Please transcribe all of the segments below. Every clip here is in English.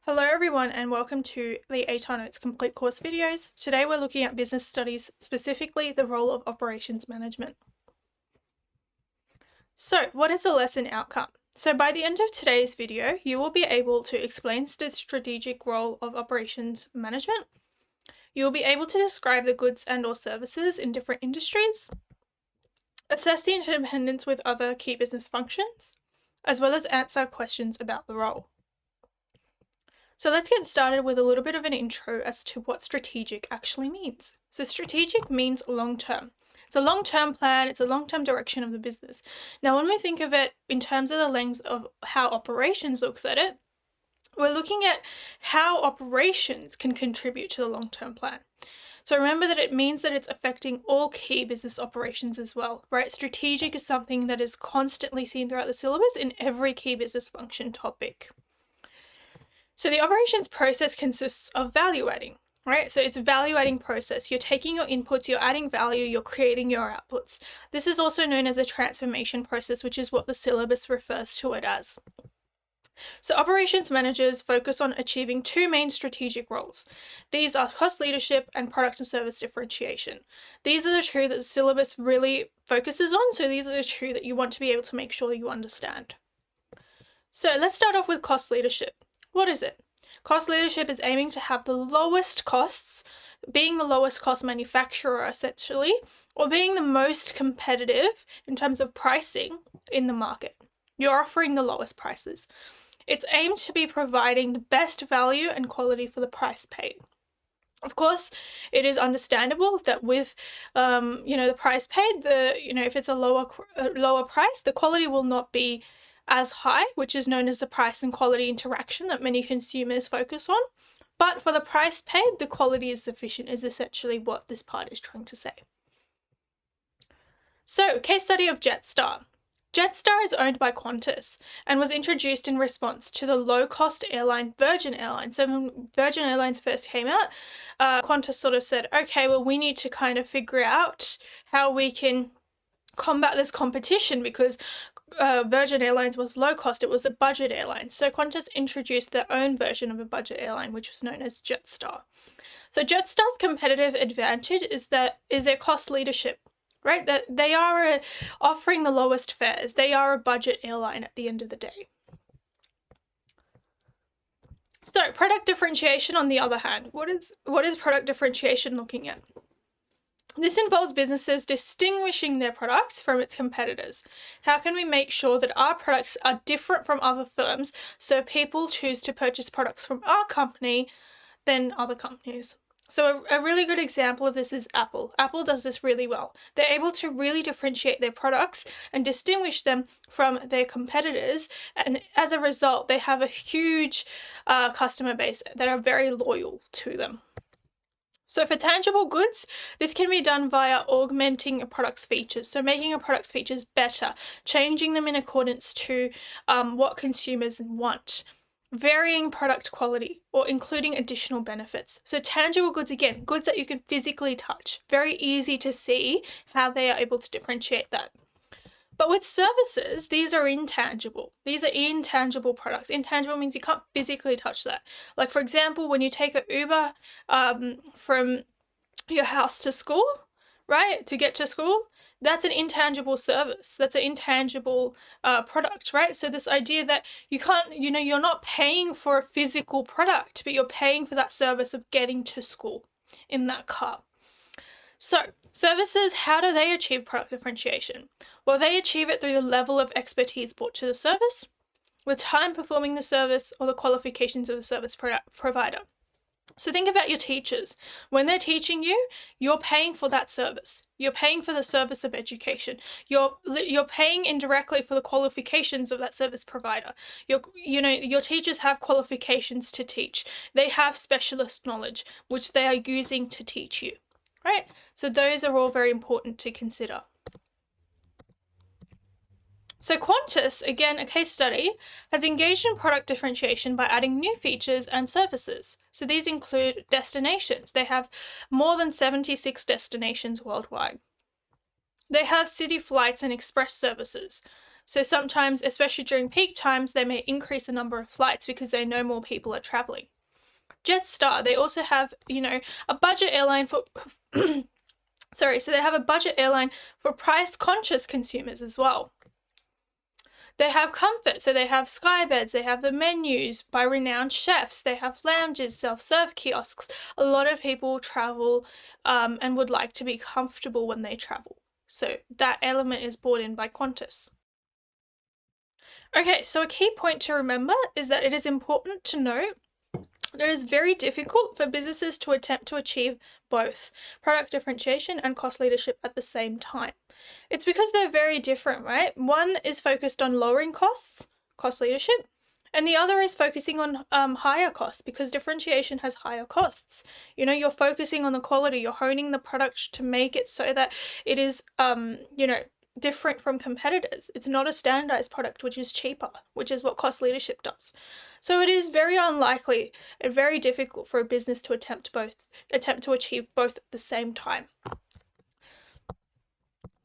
Hello everyone and welcome to the ATAR Notes Complete Course videos. Today we're looking at business studies, specifically the role of operations management. So what is the lesson outcome? So by the end of today's video, you will be able to explain the strategic role of operations management. You will be able to describe the goods and/or services in different industries, assess the interdependence with other key business functions, as well as answer questions about the role. So let's get started with a little bit of an intro as to what strategic actually means. So strategic means long-term. It's a long-term plan, it's a long-term direction of the business. Now, when we think of it in terms of the lens of how operations looks at it, we're looking at how operations can contribute to the long-term plan. So remember that it means that it's affecting all key business operations as well, right? Strategic is something that is constantly seen throughout the syllabus in every key business function topic. So the operations process consists of value adding, right? So it's a value adding process. You're taking your inputs, you're adding value, you're creating your outputs. This is also known as a transformation process, which is what the syllabus refers to it as. So operations managers focus on achieving two main strategic roles. These are cost leadership and product and service differentiation. These are the two that the syllabus really focuses on. So these are the two that you want to be able to make sure you understand. So let's start off with cost leadership. What is it? Cost leadership is aiming to have the lowest costs, being the lowest cost manufacturer essentially, or being the most competitive in terms of pricing in the market. You're offering the lowest prices. It's aimed to be providing the best value and quality for the price paid. Of course, it is understandable that with, the price paid, if it's a lower price, the quality will not be as high, which is known as the price and quality interaction that many consumers focus on. But for the price paid, the quality is sufficient, is essentially what this part is trying to say. So, case study of Jetstar. Jetstar is owned by Qantas and was introduced in response to the low-cost airline Virgin Airlines. So when Virgin Airlines first came out, Qantas sort of said, okay, well, we need to kind of figure out how we can combat this competition because Virgin Airlines was low cost, it was a budget airline. So Qantas introduced their own version of a budget airline, which was known as Jetstar. So Jetstar's competitive advantage is their cost leadership, right? That they are offering the lowest fares. They are a budget airline at the end of the day. So product differentiation, on the other hand, what is product differentiation looking at? This involves businesses distinguishing their products from its competitors. How can we make sure that our products are different from other firms so people choose to purchase products from our company than other companies? So a really good example of this is Apple. Apple does this really well. They're able to really differentiate their products and distinguish them from their competitors, and as a result, they have a huge customer base that are very loyal to them. So for tangible goods, this can be done via augmenting a product's features. So making a product's features better, changing them in accordance to what consumers want, varying product quality, or including additional benefits. So tangible goods, again, goods that you can physically touch. Very easy to see how they are able to differentiate that. But with services, these are intangible. These are intangible products. Intangible means you can't physically touch that. Like, for example, when you take an Uber from your house to school, right, to get to school, that's an intangible service. That's an intangible product, right? So this idea that you can't, you're not paying for a physical product, but you're paying for that service of getting to school in that car. So services, how do they achieve product differentiation? Well, they achieve it through the level of expertise brought to the service, the time performing the service, or the qualifications of the service provider. So think about your teachers. When they're teaching you, you're paying for that service. You're paying for the service of education. You're paying indirectly for the qualifications of that service provider. Your teachers have qualifications to teach. They have specialist knowledge, which they are using to teach you. Right? So those are all very important to consider. So Qantas, again, a case study, has engaged in product differentiation by adding new features and services. So these include destinations. They have more than 76 destinations worldwide. They have city flights and express services. So sometimes, especially during peak times, they may increase the number of flights because they know more people are traveling. Jetstar, they also have, a budget airline for sorry, so they have a budget airline for price-conscious consumers as well. They have comfort, so they have sky beds, they have the menus by renowned chefs, they have lounges, self-serve kiosks. A lot of people travel and would like to be comfortable when they travel. So that element is brought in by Qantas. Okay, so a key point to remember is that it is important to note that it is very difficult for businesses to attempt to achieve both product differentiation and cost leadership at the same time. It's because they're very different, right? One is focused on lowering costs, cost leadership, and the other is focusing on higher costs, because differentiation has higher costs. You're focusing on the quality, you're honing the product to make it so that it is, different from competitors. It's not a standardized product which is cheaper, which is what cost leadership does. So it is very unlikely and very difficult for a business to attempt to achieve both at the same time.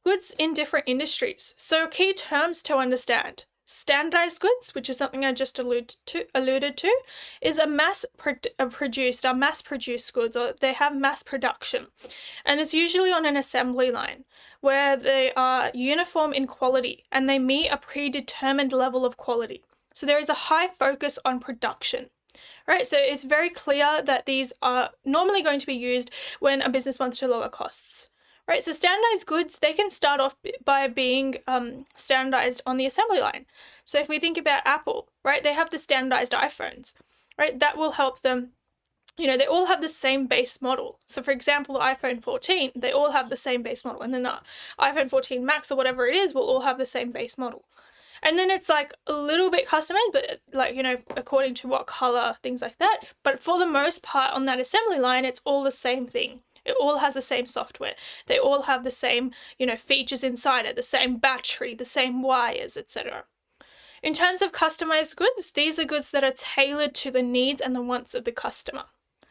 Goods in different industries. So key terms to understand. Standardized goods, which is something I just alluded to, is a mass-produced goods, or they have mass production. And it's usually on an assembly line where they are uniform in quality and they meet a predetermined level of quality. So there is a high focus on production. Right, so it's very clear that these are normally going to be used when a business wants to lower costs. Right, so standardized goods, they can start off by being standardized on the assembly line. So if we think about Apple, right, they have the standardized iPhones, right, that will help them, they all have the same base model. So for example, the iPhone 14, they all have the same base model, and then the iPhone 14 Max or whatever it is will all have the same base model. And then it's like a little bit customized, but like, according to what color, things like that. But for the most part on that assembly line, it's all the same thing. It all has the same software. They all have the same, features inside it, the same battery, the same wires, etc. In terms of customized goods, these are goods that are tailored to the needs and the wants of the customer.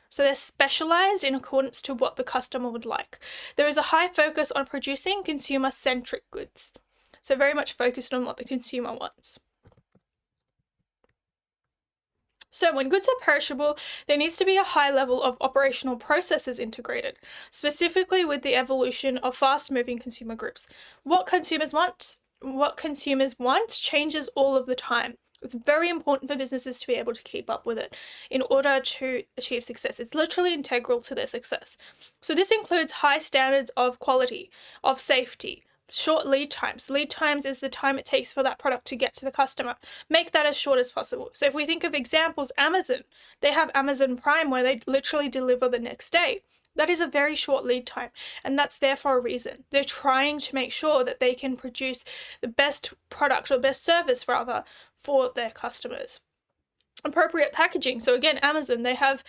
So they're specialized in accordance to what the customer would like. There is a high focus on producing consumer-centric goods. So very much focused on what the consumer wants. So when goods are perishable, there needs to be a high level of operational processes integrated, specifically with the evolution of fast-moving consumer groups. What consumers want changes all of the time. It's very important for businesses to be able to keep up with it in order to achieve success. It's literally integral to their success. So this includes high standards of quality, of safety, short lead times. Lead times is the time it takes for that product to get to the customer. Make that as short as possible. So if we think of examples, Amazon, they have Amazon Prime where they literally deliver the next day. That is a very short lead time, and that's there for a reason. They're trying to make sure that they can produce the best product, or best service rather, for their customers. Appropriate packaging. So again, Amazon, they have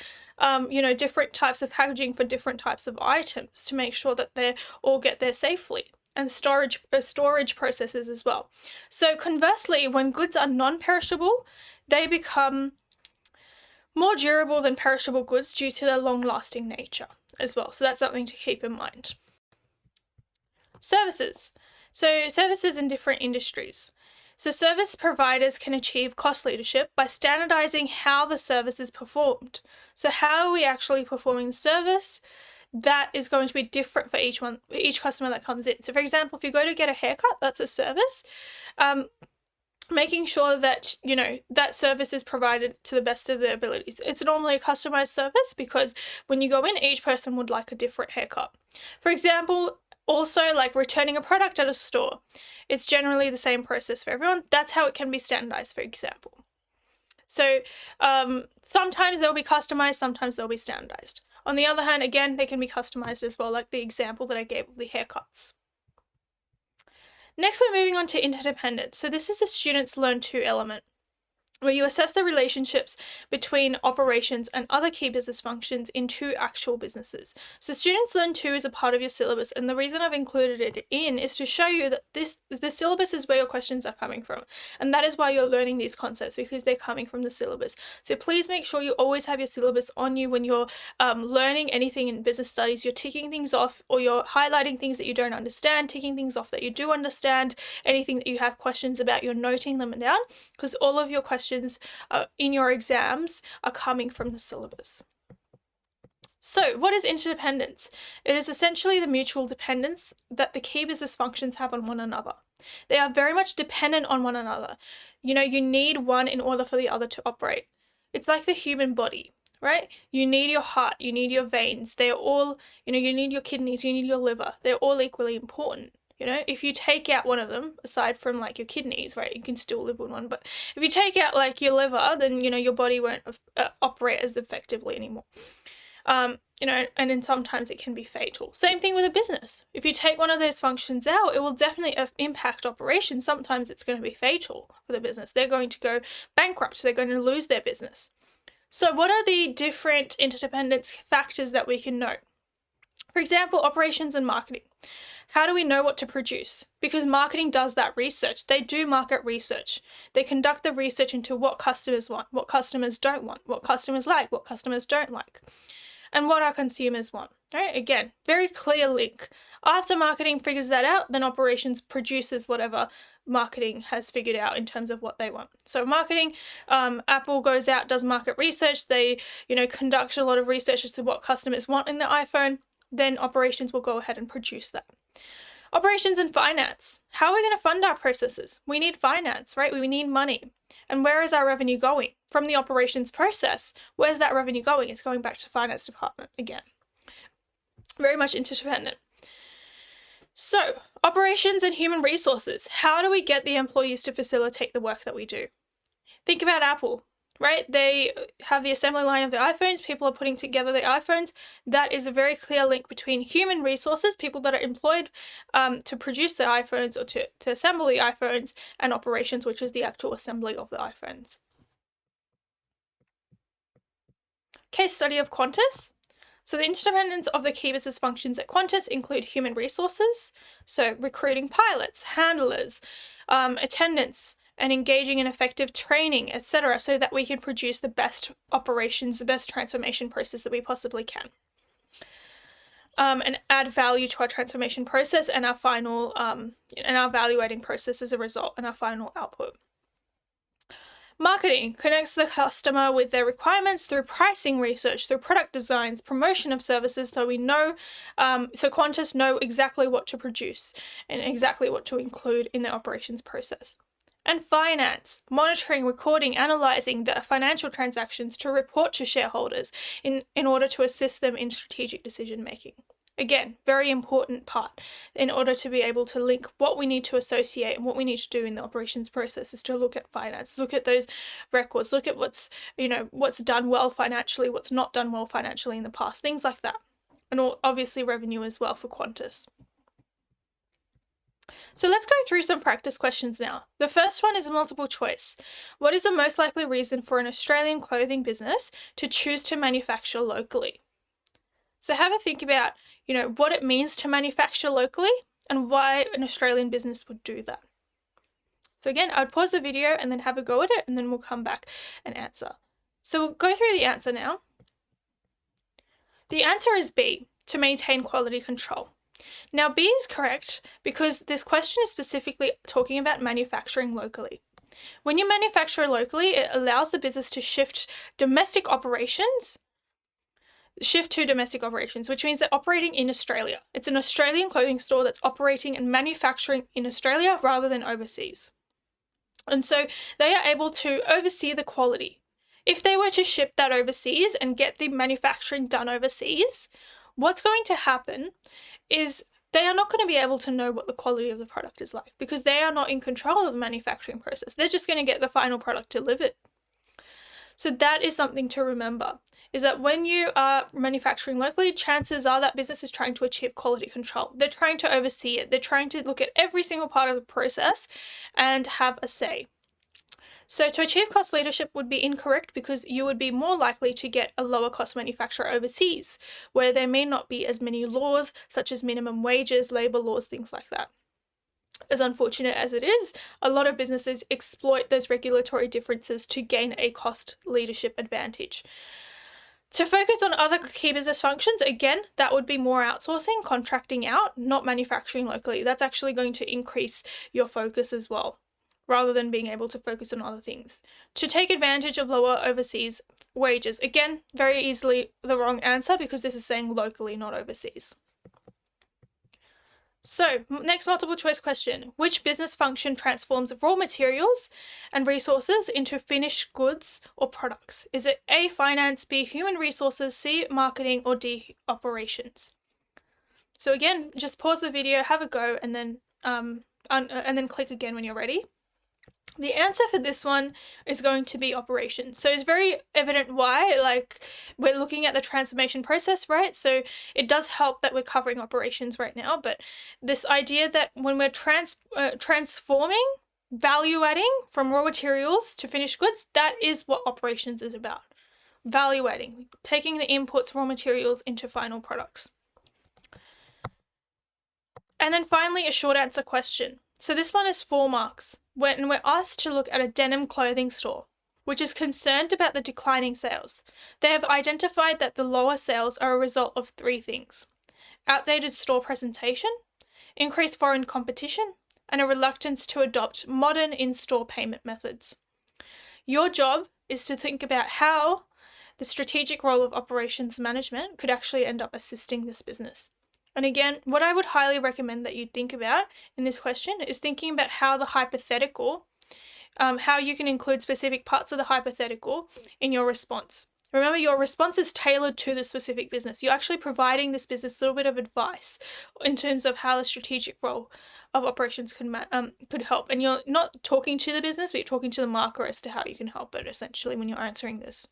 different types of packaging for different types of items to make sure that they all get there safely. And storage processes as well. So conversely, when goods are non-perishable, they become more durable than perishable goods due to their long-lasting nature as well. So that's something to keep in mind. Services. So services in different industries. So service providers can achieve cost leadership by standardizing how the service is performed. So how are we actually performing the service? That is going to be different for each customer that comes in. So for example, if you go to get a haircut, that's a service. Making sure that, that service is provided to the best of their abilities. It's normally a customized service because when you go in, each person would like a different haircut. For example, also like returning a product at a store. It's generally the same process for everyone. That's how it can be standardized, for example. So sometimes they'll be customized, sometimes they'll be standardized. On the other hand, again, they can be customized as well, like the example that I gave of the haircuts. Next, we're moving on to interdependence. So this is the students learn to element. where you assess the relationships between operations and other key business functions in two actual businesses. So Students Learn 2 is a part of your syllabus, and the reason I've included it in is to show you that the syllabus is where your questions are coming from, and that is why you're learning these concepts, because they're coming from the syllabus. So please make sure you always have your syllabus on you when you're learning anything in business studies. You're ticking things off, or you're highlighting things that you don't understand, ticking things off that you do understand, anything that you have questions about, you're noting them down, because all of your questions in your exams are coming from the syllabus. So what is interdependence? It is essentially the mutual dependence that the key business functions have on one another. They are very much dependent on one another. You need one in order for the other to operate. It's like the human body, right? You need your heart, you need your veins. They're all, you need your kidneys, you need your liver. They're all equally important. If you take out one of them, aside from like your kidneys, right, you can still live with one, but if you take out like your liver, then, your body won't operate as effectively anymore. And then sometimes it can be fatal. Same thing with a business. If you take one of those functions out, it will definitely impact operations. Sometimes it's going to be fatal for the business. They're going to go bankrupt. They're going to lose their business. So what are the different interdependence factors that we can know? For example, operations and marketing. How do we know what to produce? Because marketing does that research. They do market research. They conduct the research into what customers want, what customers don't want, what customers like, what customers don't like, and what our consumers want, right? Again, very clear link. After marketing figures that out, then operations produces whatever marketing has figured out in terms of what they want. So marketing, Apple goes out, does market research. They, conduct a lot of research as to what customers want in the iPhone. Then operations will go ahead and produce that. Operations and finance. How are we going to fund our processes? We need finance, right? We need money. And where is our revenue going? From the operations process, where's that revenue going? It's going back to the finance department again. Very much interdependent. So, operations and human resources. How do we get the employees to facilitate the work that we do? Think about Apple. Right? They have the assembly line of the iPhones. People are putting together the iPhones. That is a very clear link between human resources, people that are employed to produce the iPhones or to assemble the iPhones, and operations, which is the actual assembly of the iPhones. Case study of Qantas. So the interdependence of the key business functions at Qantas include human resources, so recruiting pilots, handlers, attendants, and engaging in effective training, etc., so that we can produce the best operations, the best transformation process that we possibly can. And add value to our transformation process and our final, and our evaluating process as a result, and our final output. Marketing connects the customer with their requirements through pricing research, through product designs, promotion of services, so we know, so Qantas know exactly what to produce and exactly what to include in the operations process. And finance, monitoring, recording, analysing the financial transactions to report to shareholders in order to assist them in strategic decision making. Again, very important part in order to be able to link what we need to associate and what we need to do in the operations process is to look at finance, look at those records, look at what's done well financially, what's not done well financially in the past, things like that. And obviously revenue as well for Qantas. So let's go through some practice questions now. The first one is a multiple choice. What is the most likely reason for an Australian clothing business to choose to manufacture locally? So have a think about, what it means to manufacture locally and why an Australian business would do that. So again, I would pause the video and then have a go at it, and then we'll come back and answer. So we'll go through the answer now. The answer is B, to maintain quality control. Now, B is correct because this question is specifically talking about manufacturing locally. When you manufacture locally, it allows the business to shift to domestic operations, which means they're operating in Australia. It's an Australian clothing store that's operating and manufacturing in Australia rather than overseas. And so they are able to oversee the quality. If they were to ship that overseas and get the manufacturing done overseas, what's going to happen is they are not going to be able to know what the quality of the product is like because they are not in control of the manufacturing process. They're just going to get the final product delivered. So that is something to remember, is that when you are manufacturing locally, chances are that business is trying to achieve quality control. They're trying to oversee it. They're trying to look at every single part of the process and have a say. So to achieve cost leadership would be incorrect because you would be more likely to get a lower cost manufacturer overseas, where there may not be as many laws such as minimum wages, labor laws, things like that. As unfortunate as it is, a lot of businesses exploit those regulatory differences to gain a cost leadership advantage. To focus on other key business functions, again, that would be more outsourcing, contracting out, not manufacturing locally. That's actually going to increase your focus as well, rather than being able to focus on other things. To take advantage of lower overseas wages, again, very easily the wrong answer because this is saying locally, not overseas. So, next multiple choice question. Which business function transforms raw materials and resources into finished goods or products? Is it A, finance, B, human resources, C, marketing, or D, operations? So again, just pause the video, have a go, and then click again when you're ready. The answer for this one is going to be operations. So it's very evident why, like we're looking at the transformation process, right? So it does help that we're covering operations right now, but this idea that when we're transforming, value adding from raw materials to finished goods, that is what operations is about. Value adding, taking the inputs, raw materials into final products. And then finally, a short answer question. So this one is 4 marks. When we're asked to look at a denim clothing store, which is concerned about the declining sales, they have identified that the lower sales are a result of 3 things: outdated store presentation, increased foreign competition, and a reluctance to adopt modern in-store payment methods. Your job is to think about how the strategic role of operations management could actually end up assisting this business. And again, what I would highly recommend that you think about in this question is thinking about how the hypothetical, how you can include specific parts of the hypothetical in your response. Remember, your response is tailored to the specific business. You're actually providing this business a little bit of advice in terms of how the strategic role of operations could help. And you're not talking to the business, but you're talking to the marker as to how you can help it, essentially, when you're answering this.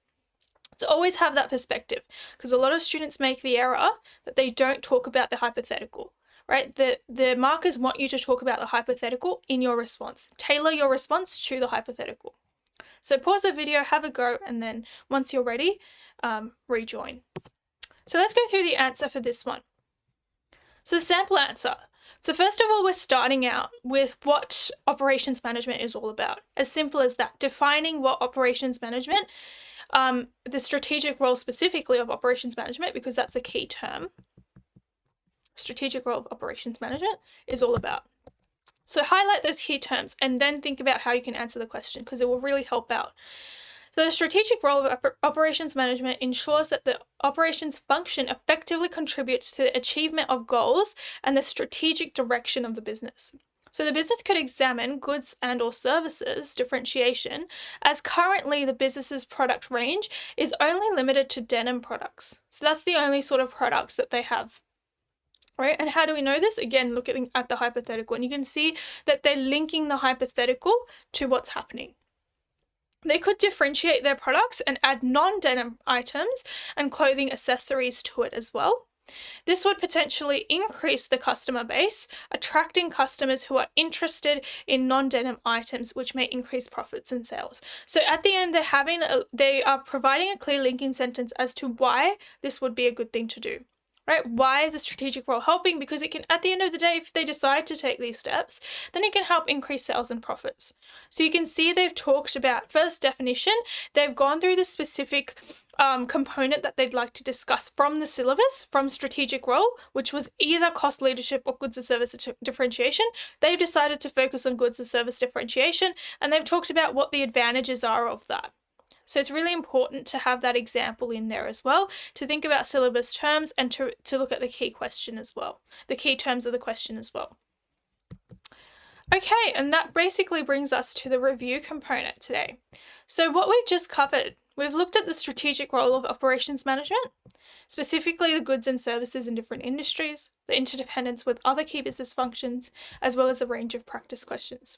So always have that perspective, because a lot of students make the error that they don't talk about the hypothetical, right? The markers want you to talk about the hypothetical in your response. Tailor your response to the hypothetical. So pause the video, have a go, and then once you're ready, rejoin. So let's go through the answer for this one. So sample answer. So first of all, we're starting out with what operations management is all about. As simple as that, defining what operations management, the strategic role specifically of operations management, because that's a key term. Strategic role of operations management is all about. So highlight those key terms and then think about how you can answer the question, because it will really help out. So the strategic role of operations management ensures that the operations function effectively contributes to the achievement of goals and the strategic direction of the business. So the business could examine goods and or services differentiation, as currently the business's product range is only limited to denim products. So that's the only sort of products that they have. Right? And how do we know this? Again, looking at the hypothetical, and you can see that they're linking the hypothetical to what's happening. They could differentiate their products and add non-denim items and clothing accessories to it as well. This would potentially increase the customer base, attracting customers who are interested in non-denim items, which may increase profits and sales. So at the end, they are providing a clear linking sentence as to why this would be a good thing to do. Right? Why is a strategic role helping? Because it can, at the end of the day, if they decide to take these steps, then it can help increase sales and profits. So you can see they've talked about first definition. They've gone through the specific component that they'd like to discuss from the syllabus, from strategic role, which was either cost leadership or goods and service differentiation. They've decided to focus on goods and service differentiation, and they've talked about what the advantages are of that. So it's really important to have that example in there as well, to think about syllabus terms and to look at the key question as well, the key terms of the question as well. Okay, and that basically brings us to the review component today. So what we've just covered, we've looked at the strategic role of operations management, specifically the goods and services in different industries, the interdependence with other key business functions, as well as a range of practice questions.